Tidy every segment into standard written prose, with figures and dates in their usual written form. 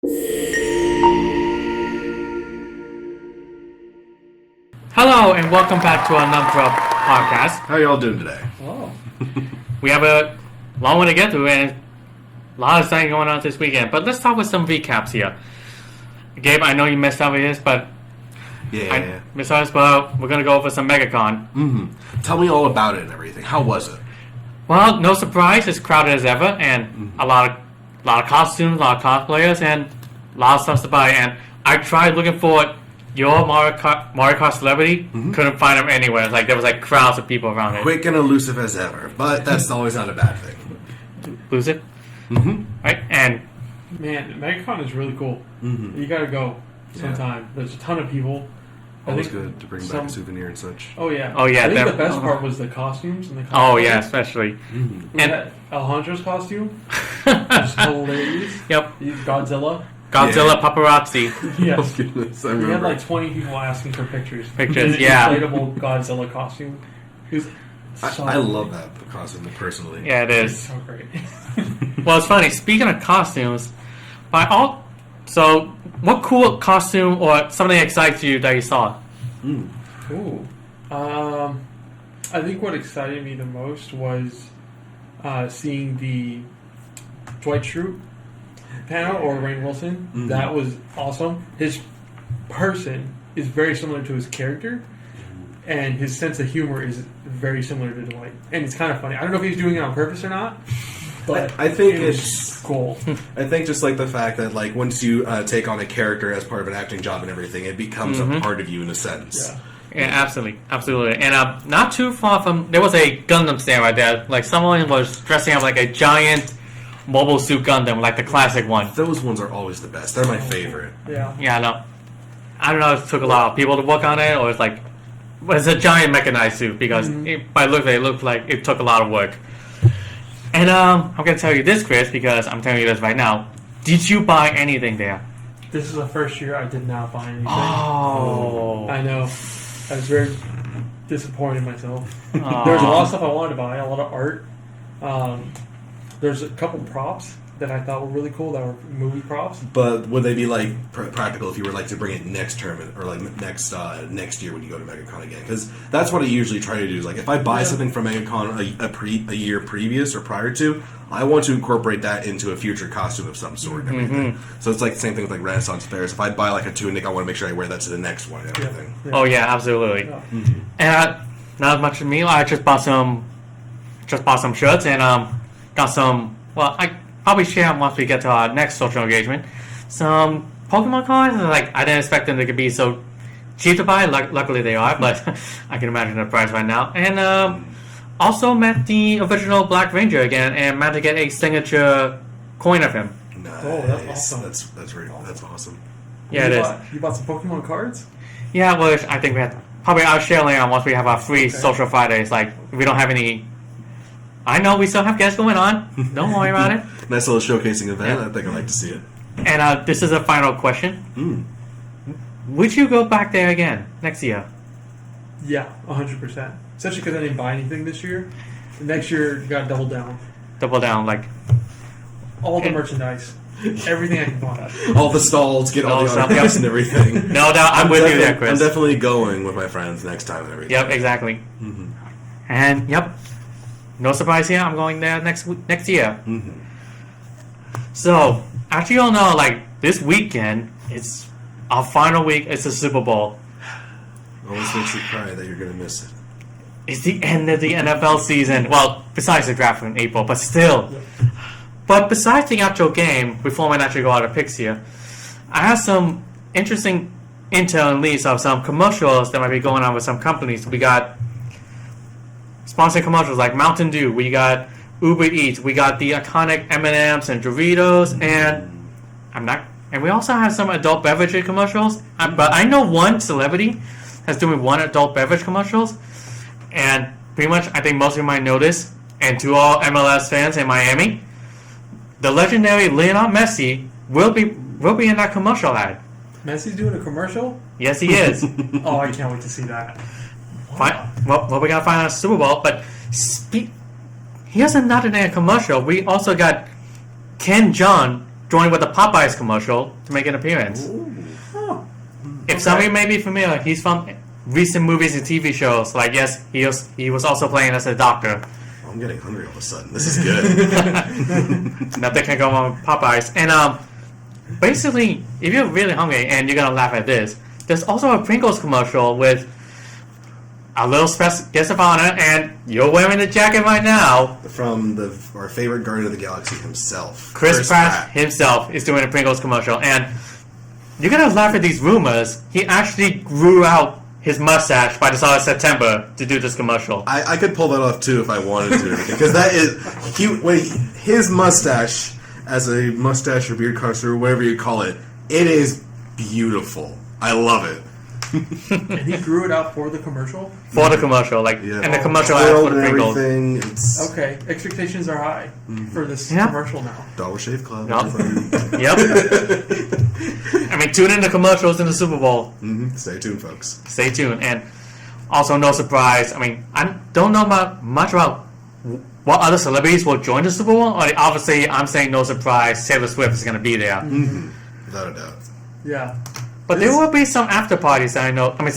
Hello and welcome back to our nonPareil podcast. How y'all doing today? Oh. We have a long one to get through and a lot of things going on this weekend. But let's start with some recaps here. Gabe, I know you missed out with this, but missed out, but we're gonna go over some MEGACON. Mm-hmm. Tell me all about it and everything. How was it? Well, no surprise, it's crowded as ever, and a lot of costumes, a lot of cosplayers, and a lot of stuff to buy. And I tried looking for your Mario Kart celebrity, couldn't find him anywhere. Like there was like crowds of people around it. Quick and elusive as ever, but that's always not a bad thing. Lose it, right? And man, MEGACON is really cool. You gotta go sometime. There's a ton of people. Always good to bring back a souvenir and such. Oh yeah. Oh yeah. I think the best part was the costumes and the costumes. Oh yeah, especially. And Alejandro's costume was hilarious. Yep. He's Godzilla. Paparazzi. Yes. Oh, goodness, I We remember. had like 20 people asking for pictures. Pictures, An yeah. inflatable Godzilla costume. It was so I love that costume personally. Yeah, it It's is. so great. Well, it's funny. Speaking of costumes, so what cool costume or something excites you that you saw? Ooh. I think what excited me the most was seeing the Dwight Schrute panel or Rainn Wilson. That was awesome. His person is very similar to his character, and his sense of humor is very similar to Dwight. And it's kind of funny. I don't know if he's doing it on purpose or not, but I think it was it's cool. I think just like the fact that like once you take on a character as part of an acting job and everything, it becomes a part of you in a sense. Yeah. Yeah, absolutely. And not too far from there was a Gundam stand right there. Like someone was dressing up like a giant Mobile Suit Gundam, like the classic one. Those ones are always the best. They're my favorite. Yeah. Yeah, I don't know if it took a lot of people to work on it, or it's a giant mechanized suit because by look it looked like it took a lot of work. And I'm gonna tell you this, Chris, because I'm telling you this right now. Did you buy anything there? This is the first year I did not buy anything. Oh, I know. I was very disappointed in myself. Aw. There's a lot of stuff I wanted to buy, a lot of art. There's a couple props that I thought were really cool that were movie props. But would they be like practical if you were like to bring it next term or like next year when you go to MEGACON again? Because that's what I usually try to do. Is like if I buy something from MEGACON a year previous or prior to, I want to incorporate that into a future costume of some sort and everything. So it's like the same thing with like Renaissance fairs. If I buy like a tunic, I want to make sure I wear that to the next one and everything. Oh yeah, absolutely. Yeah. And not as much as me. I just bought some shirts and got some. Well, I probably share them once we get to our next social engagement. Some Pokemon cards. Like I didn't expect them to be so cheap to buy. Luckily they are, but I can imagine the price right now. And also met the original Black Ranger again, and managed to get a signature coin of him. Nice. Oh, that's awesome. That's awesome. Yeah, it is. You bought some Pokemon cards? Yeah, well, I think we have probably I'll share later on once we have our free social Fridays. Like we don't have any. I know we still have guests going on. Don't worry about it. Nice little showcasing event. Yeah. I think I'd like to see it. And this is a final question. Would you go back there again next year? Yeah, 100%. Especially because I didn't buy anything this year. Next year, you got to double down. Double down, like All the merchandise. Everything I can buy. All the stalls, get all the Stalls, autographs yep. and everything. no doubt. I'm with you there, Chris. I'm definitely going with my friends next time and everything. Yep, exactly. And yep, no surprise here. I'm going there next year. So, as you all know, like this weekend, it's our final week. It's the Super Bowl. Always makes you cry that you're going to miss it. It's the end of the NFL season. Well, besides the draft in April, but still. But besides the actual game, before we actually go out of picks here, I have some interesting intel and leads of some commercials that might be going on with some companies. We got sponsored commercials like Mountain Dew. We got Uber Eats. We got the iconic M&Ms and Doritos, and we also have some adult beverage commercials. But I know one celebrity that's doing one adult beverage commercials, and pretty much I think most of you might know this. And to all MLS fans in Miami, the legendary Lionel Messi will be in that commercial ad. Messi's doing a commercial? Yes, he is. Oh, I can't wait to see that. Fine. Well, we gotta find out Super Bowl, but he has another commercial. We also got Ken Jeong joined with a Popeyes commercial to make an appearance. If somebody may be familiar, he's from recent movies and TV shows. Like, yes, he was also playing as a doctor. I'm getting hungry all of a sudden. This is good. Nothing can go wrong with Popeyes. And basically, if you're really hungry and you're gonna laugh at this, there's also a Pringles commercial with a little special guest of honor, and you're wearing the jacket right now. From our favorite Guardian of the Galaxy himself. Chris Pratt himself is doing a Pringles commercial, and you're gonna laugh at these rumors. He actually grew out his mustache by the start of September to do this commercial. I could pull that off too if I wanted to, because that is his mustache as a mustache or beard connoisseur, whatever you call it. It is beautiful. I love it. And he grew it out for the commercial? For the commercial, like, Yeah. and the commercial ads for the Pringles. Everything. It's Okay, expectations are high for this commercial now. Dollar Shave Club. Yep. I mean, tune in to commercials in the Super Bowl. Stay tuned, folks. Stay tuned. And also, no surprise, I mean, I don't know much about what other celebrities will join the Super Bowl. Obviously, I'm saying no surprise, Taylor Swift is going to be there. Without a doubt. Yeah. But there will be some after parties that I know. I mean,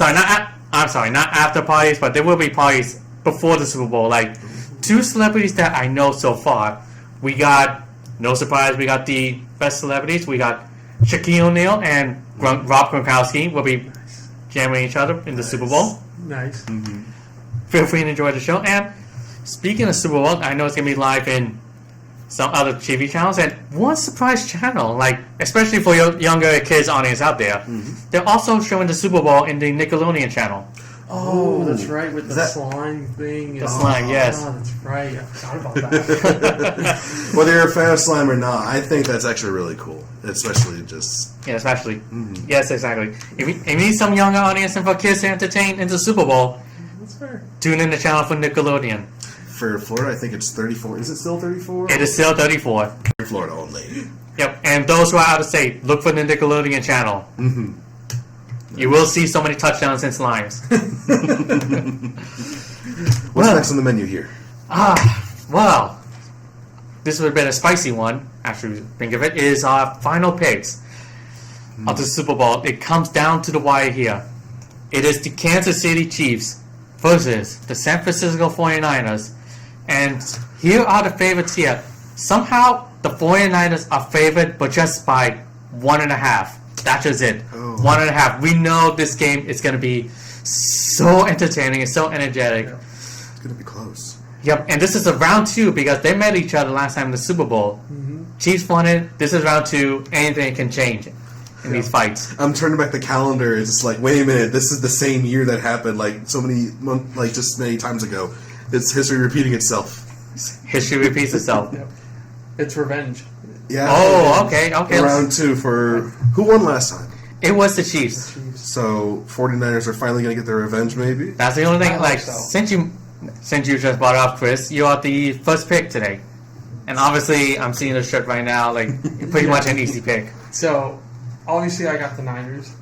not after parties, but there will be parties before the Super Bowl. Like, two celebrities that I know so far. We got, no surprise, we got the best celebrities. We got Shaquille O'Neal and Rob Gronkowski will be jamming each other in the Super Bowl. Nice. Feel free to enjoy the show. And speaking of Super Bowl, I know it's going to be live in some other TV channels, and one surprise channel, like, especially for your younger kids audience out there, they're also showing the Super Bowl in the Nickelodeon channel. Oh, that's right, with the slime thing. The slime, yes. Oh, that's right. I forgot about that. Whether you're a fan of slime or not, I think that's actually really cool. Especially just... Yeah, especially. Yes, exactly. If you need some younger audience and for kids to entertain in the Super Bowl, That's fair. tune in the channel for Nickelodeon. For Florida, I think it's 34. Is it still 34? It is still 34. Florida only. Yep, and those who are out of state, look for the Nickelodeon channel. You will see so many touchdowns and slimes. What's next on the menu here? Well, this would have been a spicy one, actually, think of it, is our final picks of the Super Bowl. It comes down to the wire here. It is the Kansas City Chiefs versus the San Francisco 49ers. And here are the favorites here. Somehow, the 49ers are favored, but just by 1.5. That's just it. 1.5. We know this game is going to be so entertaining and so energetic. It's going to be close. Yep, and this is a round 2 because they met each other last time in the Super Bowl. Chiefs won it. This is round 2. Anything can change in these fights. I'm turning back the calendar. It's like, wait a minute. This is the same year that happened just many times ago. It's history repeating itself. History repeats itself. Yep. It's revenge. Yeah. Oh, okay. Round 2 for... Who won last time? It was the Chiefs. So, 49ers are finally going to get their revenge, maybe? That's the only thing. I Like, hope so. since you just brought up, Chris, you are the first pick today. And obviously, I'm seeing the shirt right now, like, pretty much an easy pick. So, obviously, I got the Niners.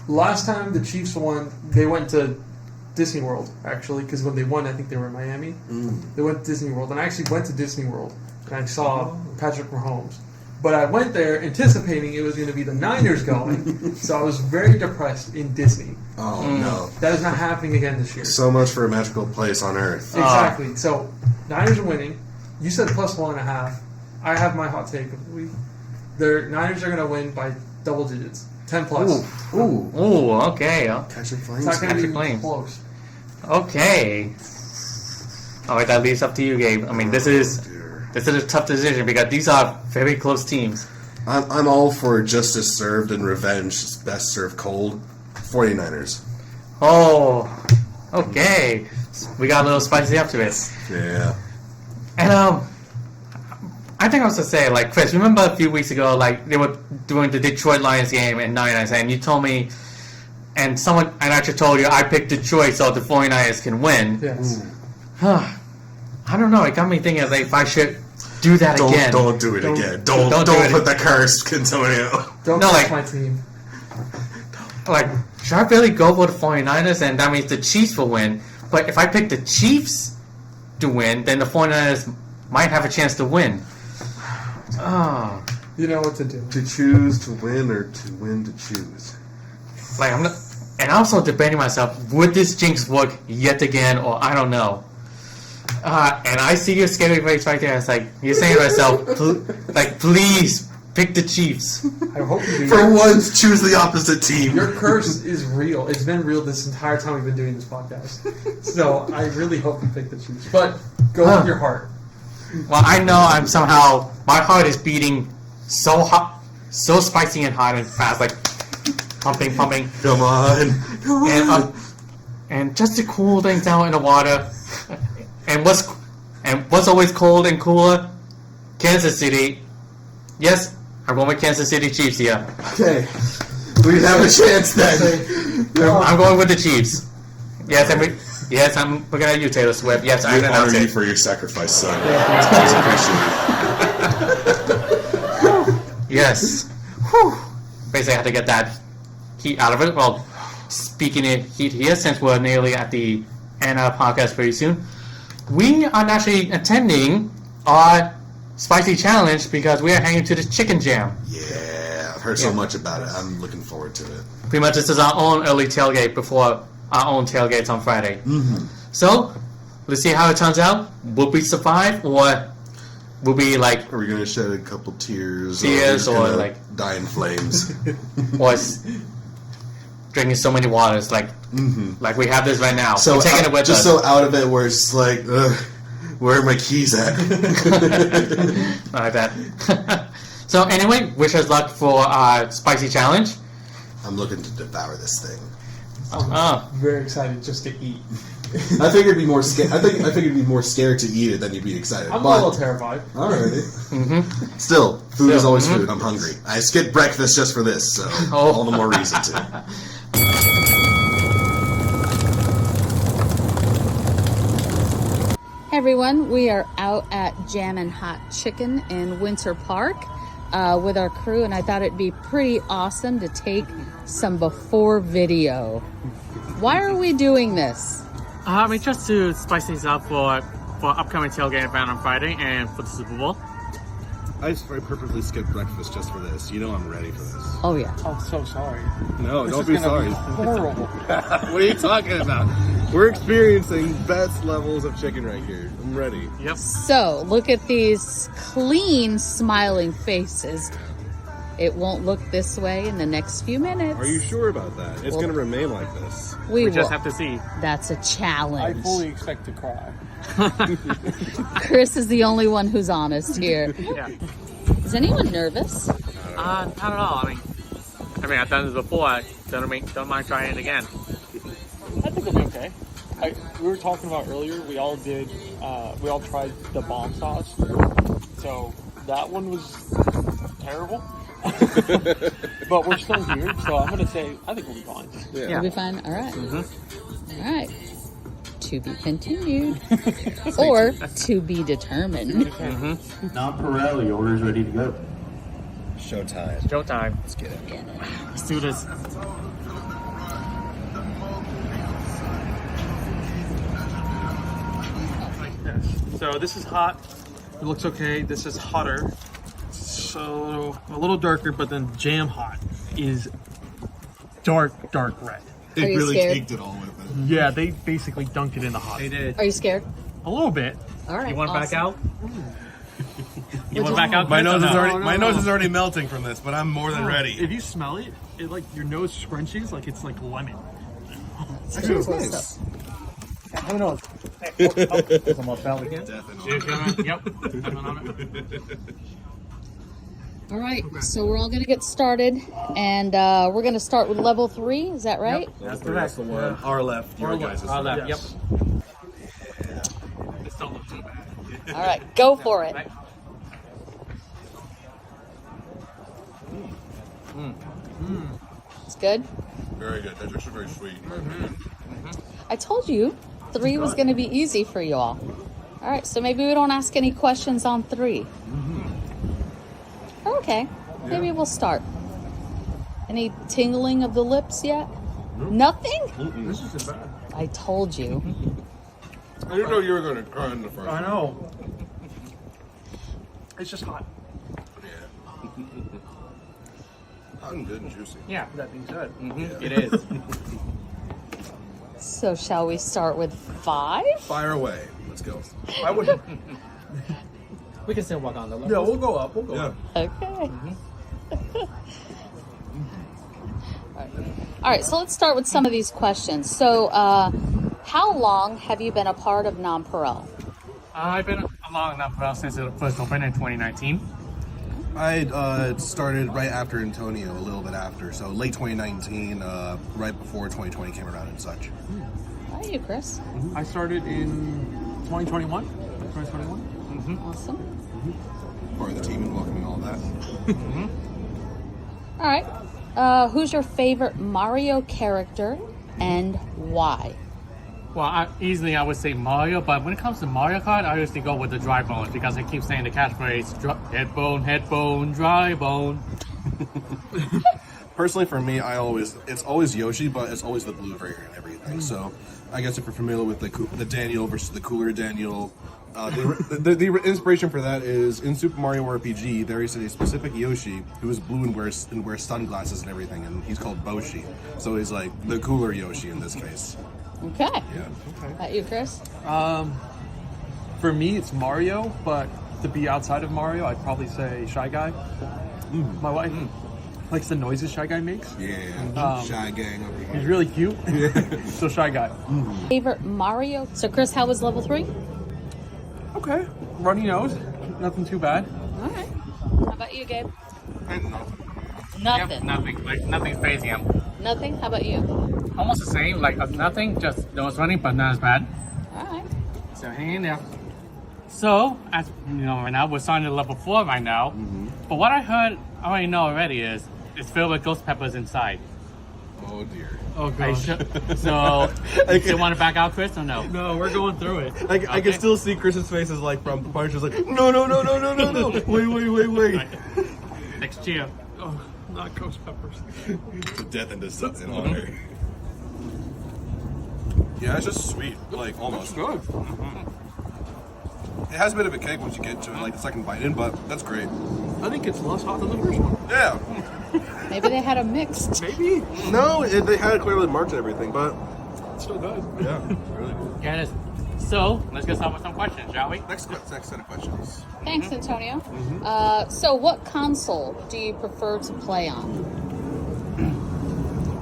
Last time the Chiefs won, they went to Disney World, actually, because when they won, I think they were in Miami. They went to Disney World, and I actually went to Disney World, and I saw Patrick Mahomes. But I went there anticipating it was going to be the Niners going, so I was very depressed in Disney. Oh, no. That is not happening again this year. So much for a magical place on Earth. Exactly. So, Niners are winning. You said plus 1.5. I have my hot take of the week. The Niners are going to win by double digits. 10 plus. Ooh. Ooh, okay. Catching It's flames. not going to Actually be playing. close. Okay. Alright, that leaves up to you, Gabe. I mean, this is a tough decision because these are very close teams. I'm all for justice served and revenge best served cold. 49ers. Oh, okay. We got a little spicy after it. Yeah. And I think I was to say, like, Chris, remember a few weeks ago, like, they were doing the Detroit Lions game in 99, and you told me, and I actually told you I picked Detroit so the 49ers can win. Yes. I don't know. It got me thinking, like, if I should do that again. Don't do it again. Don't put the curse, Antonio. Don't No, touch like- my team. Like, should I really go for the 49ers? And that means the Chiefs will win. But if I pick the Chiefs to win, then the 49ers might have a chance to win. Oh. You know what to do. To choose to win or to win to choose? Like I'm not, and I'm also debating myself, would this jinx work yet again, or I don't know. And I see your scary face right there. It's like you're saying to yourself, like, please pick the Chiefs. I hope you do. For once, choose the opposite team. Your curse is real. It's been real this entire time we've been doing this podcast. So I really hope you pick the Chiefs. But go with your heart. Well, I know I'm somehow, my heart is beating so hot, so spicy and hot and fast, like pumping. Come on. And just to cool things down in the water. And what's always cold and cooler? Kansas City. Yes, I'm going with Kansas City Chiefs here. Okay. We have a chance then. I'm going with the Chiefs. Yes, I'm looking at you, Taylor Swift. Yes, I honor announced you it. for your sacrifice, son. It's appreciated. Yes. Whew. Basically, I had to get that heat out of it. Well, speaking of heat here, since we're nearly at the end of the podcast pretty soon, we are actually attending our spicy challenge because we are hanging to the chicken jam. Yeah, I've heard so much about it. I'm looking forward to it. Pretty much, this is our own early tailgate before our own tailgates on Friday. Mm-hmm. So, let's see how it turns out. Will we survive, or will we like? Are we gonna shed a couple tears? Tears, or gonna like die in flames? or drinking so many waters, like like we have this right now. So we're taking it with just us. so out of it, where it's like, where are my keys at? Like that. So anyway, wish us luck for our spicy challenge. I'm looking to devour this thing. Oh. Very excited just to eat. I figured it'd be more scared. I figured you'd be more scared to eat it than you'd be excited. I'm a little terrified. Alrighty. Still, food is always food. I'm hungry. I skipped breakfast just for this, so all the more reason to. Hey everyone, we are out at Jammin' Hot Chicken in Winter Park with our crew, and I thought it'd be pretty awesome to take some before video. Why are we doing this? I mean, just to spice things up for upcoming tailgate event on Friday and for the Super Bowl. I purposely skipped breakfast just for this. You know I'm ready for this. Oh yeah. I'm so sorry. No, This don't is be gonna sorry. be horrible. What are you talking about? We're experiencing best levels of chicken right here. I'm ready. Yep. So look at these clean, smiling faces. It won't look this way in the next few minutes. Are you sure about that? It's Well- going to remain like this. We just will. have to see. That's a I challenge. fully expect to cry. Chris is the only one who's honest here. Yeah. Is anyone nervous? Not at all. I mean, I've done this before. I don't mind trying it again. I think it'll be okay. We were talking about earlier, we all tried the bomb sauce. So that one was terrible. But we're still here, so I'm going to say, I think we'll be fine. Yeah. You'll be fine? All right. All right. To be continued. Or to be determined. nonPareil, your order's ready to go. Showtime. Showtime. Let's get it. Let's do this. So this is hot. It looks okay. This is hotter. So a little darker, but then jam hot is dark red. Are you scared? Caked it all with it. Yeah, they basically dunked it in the hot. They did. Are you scared? A little bit. All right. You want to back out? You want to back out? My Chris, nose or is no? already my nose is already melting from this, but I'm more than ready. If you smell it, it like your nose scrunches like it's like lemon. Actually, it's nice. Who knows? Some more belt again? Definitely. Yep. All right. So we're all going to get started. And we're going to start with level 3. Is that right? That's correct. Our left, your guys' Our left. Yep. Yes. This don't look too bad. All right. Go for it. It's good. Very good. That's actually very sweet. I told you 3 was going to be easy for you all. All right. So maybe we don't ask any questions on 3. Okay. Maybe we'll start. Any tingling of the lips yet? Nothing? This isn't bad. I told you. I didn't know you were going to cry in the first. I know. It's just hot. Hot and good and juicy. Yeah, That being said, it is. So shall we start with 5? Fire away. Let's go. I would. We can still walk on the Yeah, we'll go up. We'll go Yeah. up. Okay. All right, so let's start with some of these questions. So, how long have you been a part of nonPareil? I've been along nonPareil since it first opened in 2019. I started right after Antonio, a little bit after, so late 2019, right before 2020 came around and such. How are you, Chris? I started in 2021. 2021. Awesome. Part of the team and welcoming all that. All right. Who's your favorite Mario character and why? Well, I would say Mario, but when it comes to Mario Kart, I usually go with the dry bones because I keep saying the catchphrase, head bone, dry bone. Personally, for me, it's always Yoshi, but it's always the blue variant and everything. So, I guess if you're familiar with the Daniel versus the cooler Daniel, the inspiration for that is in Super Mario RPG. There is a specific Yoshi who is blue and wears sunglasses and everything, and he's called Boshi. So he's like the cooler Yoshi in this case. Okay. Yeah. How about you, Chris? For me, it's Mario, but to be outside of Mario, I'd probably say Shy Guy. My wife likes the noises Shy Guy makes. Yeah. Shy gang over He's here. really cute. So Shy Guy. Favorite Mario? So, Chris, how was level 3? Okay. Runny nose. Nothing too bad. All right. How about you, Gabe? Yep, Nothing. nothing's crazy. I'm Nothing? How about you? almost the same, like nothing, just nose running, but not as bad. All right. So hang in there. So, as you know, right now we're starting to level 4 right now. But what I heard, I already know already is it's filled with ghost peppers inside. Oh dear. Oh, So, you want to back out, Chris, or no? No, we're going through it. I can still see Chris's faces like from Punch, just like no, wait. Next year. Oh, not ghost peppers. To death and in honor. Yeah, it's just sweet, like almost. Good. It has a bit of a kick once you get to like the second bite in, but that's great. I think it's less hot than the first one. Yeah. Maybe they had a mixed. Maybe. No, they had it clearly marked and everything, but It's still good. yeah, really good. Yeah, it is. So, let's get started with some questions, shall we? Next set of questions. Thanks, Antonio. So, what console do you prefer to play on?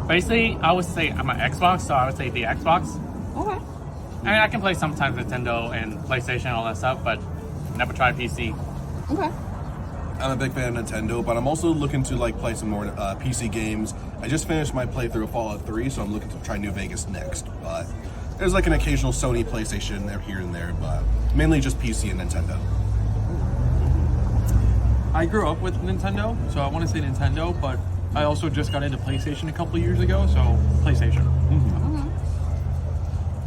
Basically, I would say I'm an Xbox, so I would say the Xbox. Okay. I mean, I can play sometimes Nintendo and PlayStation and all that stuff, but never tried PC. Okay. I'm a big fan of Nintendo, but I'm also looking to like play some more PC games. I just finished my playthrough of Fallout 3, so I'm looking to try New Vegas next. But there's like an occasional Sony PlayStation there, here and there, but mainly just PC and Nintendo. I grew up with Nintendo, so I want to say Nintendo, but I also just got into PlayStation a couple years ago, so PlayStation.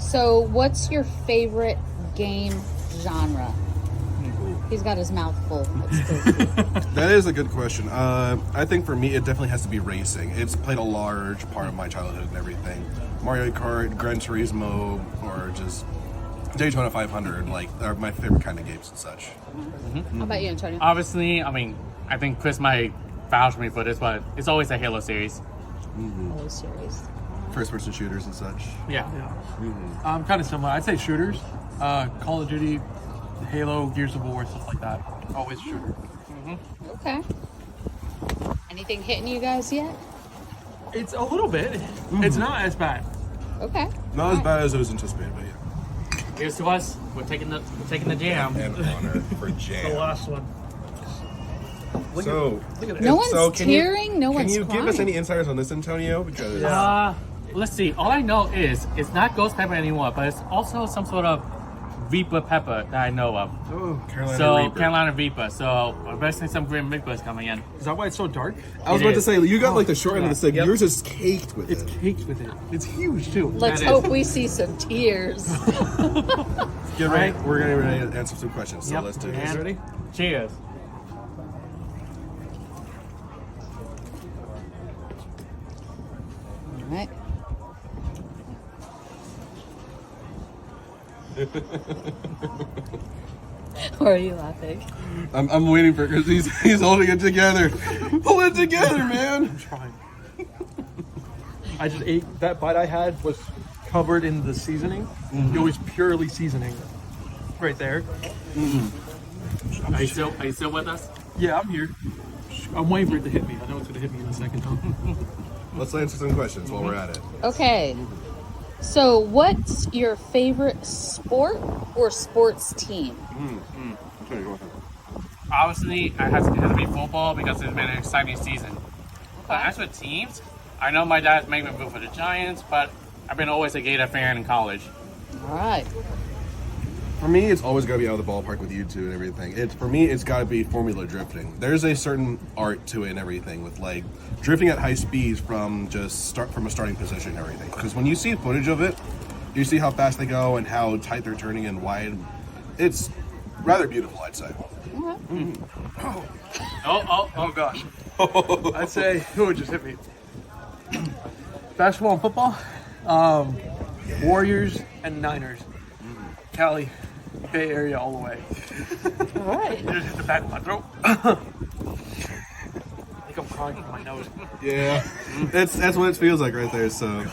So, what's your favorite game genre? He's got his mouth full. That's good. That is a good question. I think for me, it definitely has to be racing. It's played a large part of my childhood and everything. Mario Kart, Gran Turismo, or just Daytona 500, like, are my favorite kind of games and such. How about you, Antonio? Obviously, I mean, I think Chris might vouch for me for this, but it's always a Halo series. Oh, series. First-person shooters and such. Yeah. Kind of similar. I'd say shooters. Call of Duty, Halo, Gears of War, stuff like that. Always shooter. Okay. Anything hitting you guys yet? It's a little bit. It's not as bad. Okay. Not as bad as it was anticipated, but yeah. Here's to us. We're taking the jam. And honor for jam. last one. So, No one's so tearing. No can one's you crying. give us any insiders on this, Antonio? Because Let's see. All I know is it's not ghost pepper anymore, but it's also some sort of Reaper pepper that I know of. Carolina Reaper. So I'm betting some Grim Reapers coming in. Is that why it's so dark? I was It about to is. say you got like the short end of the stick. Yep. Yours is caked with It's it. caked with it. It's huge too. Let's That hope is. we see some tears. get ready. We're getting ready to answer some questions. So Yep. let's do this. And Ready? cheers. All right. Why are you laughing? I'm waiting for it because he's holding it together. Hold it together, man. I'm trying. I just ate that bite I had was covered in the seasoning. It was purely seasoning, right there. Are you still with us? Yeah, I'm here. I'm waiting for it to hit me. I know it's gonna hit me in a second. Let's answer some questions while we're at it. Okay. So, what's your favorite sport or sports team? Obviously, it has to be football because it's been an exciting season. But as for teams, I know my dad's making me root for the Giants, but I've been always a Gator fan in college. All right. For me, it's always got to be out of the ballpark with you two and everything. For me, it's got to be Formula drifting. There's a certain art to it and everything with like drifting at high speeds from a starting position and everything. Because when you see footage of it, you see how fast they go and how tight they're turning and wide. It's rather beautiful, I'd say. Oh gosh. I'd say who would just hit me? Basketball and football, Warriors and Niners. Cali, Bay Area all the way. All right. It just hit the back of my throat. I think I'm crying from my nose. Yeah, that's what it feels like right there. So,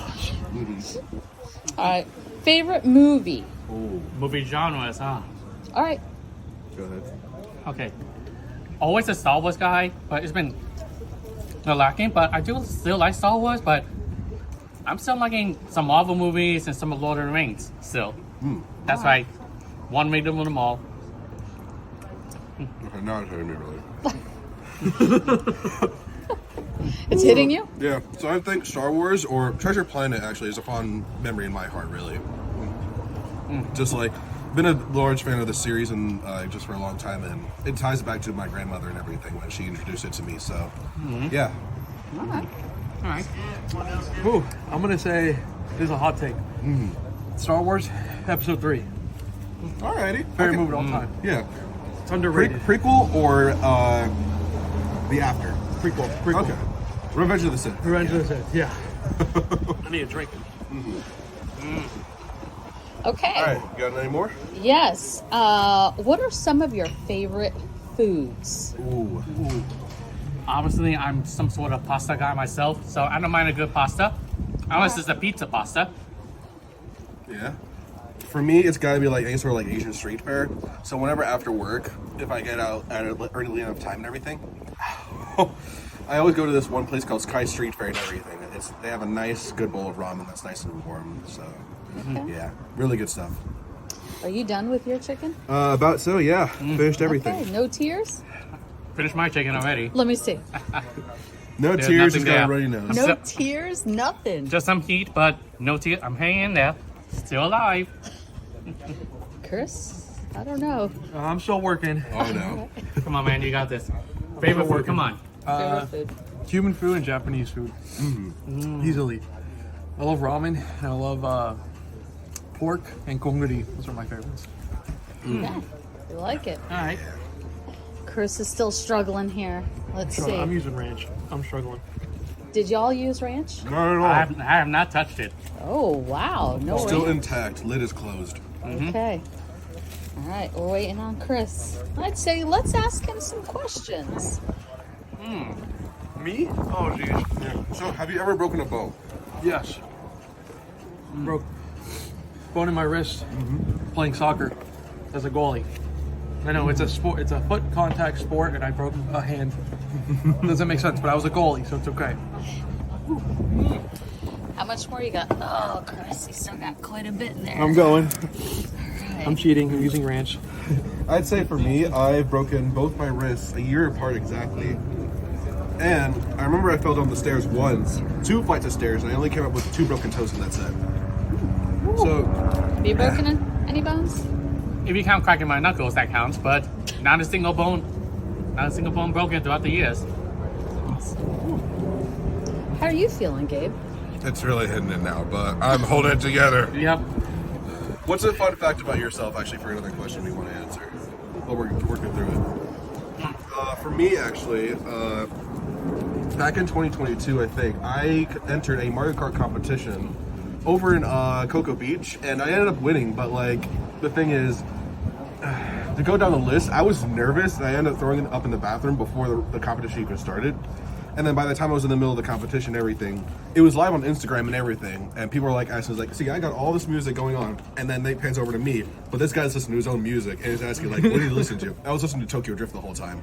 All right. Favorite movie? Movie genres, huh? All right. go ahead. Okay. Always a Star Wars guy, but it's been lacking. But I do still like Star Wars, but I'm still liking some Marvel movies and some of Lord of the Rings still. That's right. One made them all. Okay, now it's hitting me really. It's hitting you? Yeah, so I think Star Wars or Treasure Planet actually is a fond memory in my heart, really. Just like, been a large fan of the series and just for a long time, and it ties back to my grandmother and everything when she introduced it to me. So, yeah. All right. Ooh, I'm gonna say this is a hot take. Star Wars Episode 3. Alrighty. Favorite movie of all time. Yeah. It's underrated. Prequel or the after? Prequel. Okay. Revenge of the Sith. Revenge of the Sith. Yeah. I need a drink. Okay. All right, you got any more? Yes. What are some of your favorite foods? Ooh. Obviously, I'm some sort of pasta guy myself, so I don't mind a good pasta. Unless it's a pizza pasta. Yeah. For me, it's got to be like any sort of like Asian street fare. So whenever after work, if I get out at early enough time and everything, I always go to this one place called Sky Street Fair and everything. They have a nice, good bowl of ramen that's nice and warm. So, yeah, really good stuff. Are you done with your chicken? About so, yeah. Finished everything. Okay. No tears? Finished my chicken already. Let me see. No There's tears, nothing just got a there. runny nose. No So- tears? Nothing. Just some heat, but no tears. I'm hanging in there. Still alive. Chris? I don't know. I'm still working. Oh, no. Come on, man. You got this. Favorite food? Come on. Favorite food? Cuban food and Japanese food. Easily. I love ramen and I love pork and konguri. Those are my favorites. Yeah. You like it. All right. Chris is still struggling here. Let's see. I'm using ranch. I'm struggling. Did y'all use ranch? Not at all. I have not touched it. Oh, wow. No Still ranch. intact. Lid is closed. Okay. All right. We're waiting on Chris. I'd say let's ask him some questions. Me? Oh, geez. Yeah. So, have you ever broken a bow? Yes. Broke bone in my wrist playing soccer as a goalie. I know it's a sport. It's a foot contact sport, and I broke a hand. Doesn't make sense, but I was a goalie, so it's okay. How much more you got? Oh, Chris, you still got quite a bit there. I'm going. Right. I'm cheating. I'm using ranch. I'd say for me, I've broken both my wrists a year apart exactly. And I remember I fell down the stairs once, 2 flights of stairs, and I only came up with 2 broken toes, and that's it. So, Have you broken any bones? If you count cracking my knuckles, that counts. But not a single bone broken throughout the years. How are you feeling, Gabe? it's really hitting it now, but I'm holding it together. Yep. What's a fun fact about yourself, actually, for another question we want to answer? While we're working through it. For me, actually, back in 2022, I think, I entered a Mario Kart competition over in Cocoa Beach, and I ended up winning, but, like, the thing is, to go down the list, I was nervous, and I ended up throwing it up in the bathroom before the competition even started. And then by the time I was in the middle of the competition, everything, it was live on Instagram and everything. And people were like, asking, like, see, I got all this music going on. And then they pans over to me, but this guy's listening to his own music and he's asking, like, what did you listen to? I was listening to Tokyo Drift the whole time.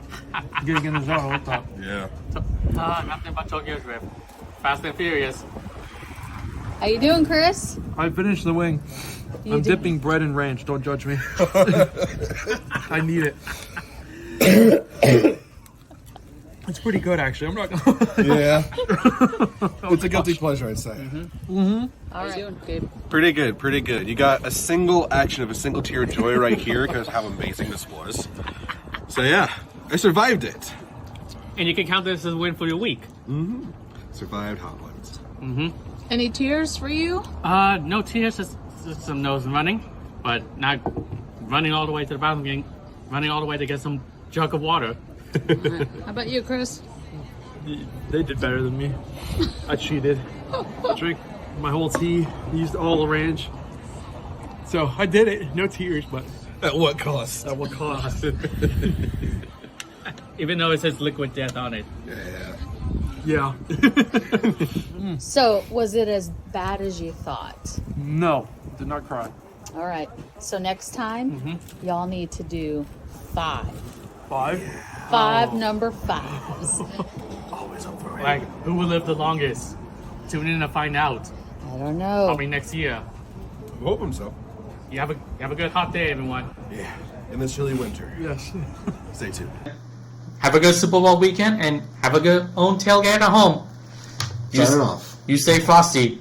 Getting in the zone. What's up? Yeah. Nothing but Tokyo Drift. Fast and Furious. How you doing, Chris? I finished the wing. You I'm did- dipping bread in ranch. Don't judge me. I need it. It's pretty good, actually. I'm not gonna. Yeah. It's a guilty pleasure, I'd say. All right. Gabe. Pretty good, pretty good. You got a single action of a single tear of joy right here because how amazing this was. So yeah, I survived it. And you can count this as a win for your week. Survived Hot Ones. Any tears for you? No tears, just some nose running, but not running all the way to the bathroom, running all the way to get some jug of water. How about you, Chris? They did better than me. I cheated. Drank my whole tea. Used all the ranch. So I did it. No tears, but At what cost? at what cost? Even though it says liquid death on it. Yeah. Yeah. So, was it as bad as you thought? No, did not cry. All right. So next time, y'all need to do 5. 5? 5 number 5s. Always up for it. Like, who will live the longest? Tune in to find out. I don't know. Probably next year. I'm hoping so. You have a good hot day, everyone. Yeah. In this chilly winter. Yes. Stay tuned. Have a good Super Bowl weekend and have a good own tailgate at home. Signing off. You stay frosty.